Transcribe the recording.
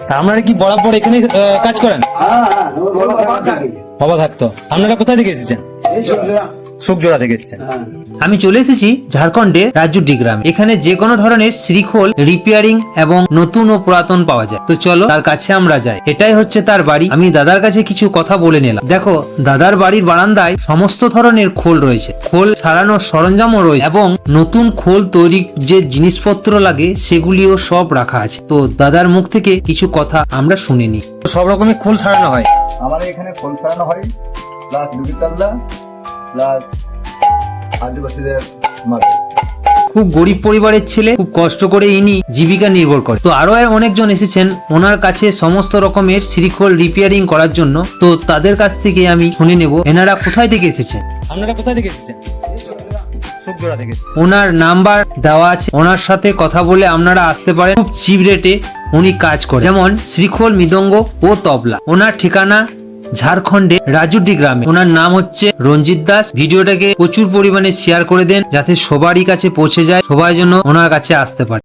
তা আপনারা কি বরাবর এখানে কাজ করেন? বাবা থাকতো। আপনারা কোথা থেকে এসেছেন? সুখজোড়া থেকে এসেছেন। আমি চলে এসেছি ঝাড়খণ্ডের রাজুডি গ্রামে। এখানে যে কোনো ধরনের শ্রীখোল রিপেয়ারিং এবং নতুন ও পুরাতন পাওয়া যায়। তো চলো তার কাছে আমরা যাই। এটাই হচ্ছে তার বাড়ি। আমি দাদার কাছে কিছু কথা বলে নিলাম। দেখো, দাদার বাড়ির বারান্দায় সমস্ত ধরনের খোল রয়েছে, খোল ছাড়ানোর সরঞ্জামও রয়েছে এবং নতুন খোল তৈরি যে জিনিসপত্র লাগে সেগুলিও সব রাখা আছে। তো দাদার মুখ থেকে কিছু কথা আমরা শুনে নিই। সব রকমের খোল ছাড়ানো হয়। আমাদের এখানে খোল ছাড়ানো হয়, প্লাস লুকিতাল্লা, প্লাস আদিবাসীদের মার্কেট। খুব গরিব পরিবারের ছেলে, খুব কষ্ট করে ইনি জীবিকা নির্ভর করে। তো আরো অনেকজন এসেছেন ওনার কাছে সমস্ত রকমের শ্রীখোল রিপেয়ারিং করার জন্য। তো তাদের কাছ থেকে আমি শুনে নেব এনারা কোথায় থেকে এসেছেন। আপনারা কোথায় থেকে এসেছেন? সুখজোড়া থেকে এসেছেন। ওনার নাম্বার দেওয়া আছে, ওনার সাথে কথা বলে আপনারা আসতে পারেন। খুব চিপ রেটে উনি কাজ করেন, যেমন শ্রীখোল, মৃদঙ্গ ও তবলা। ওনার ঠিকানা ঝাড়খণ্ডে রাজুডি গ্রামে। ওনার নাম হচ্ছে রঞ্জিত দাস। ভিডিওটাকে প্রচুর পরিমাণে শেয়ার করে দেন যাতে সবারই কাছে পৌঁছে যায়, সবাই যেন ওনার কাছে আসতে পারে।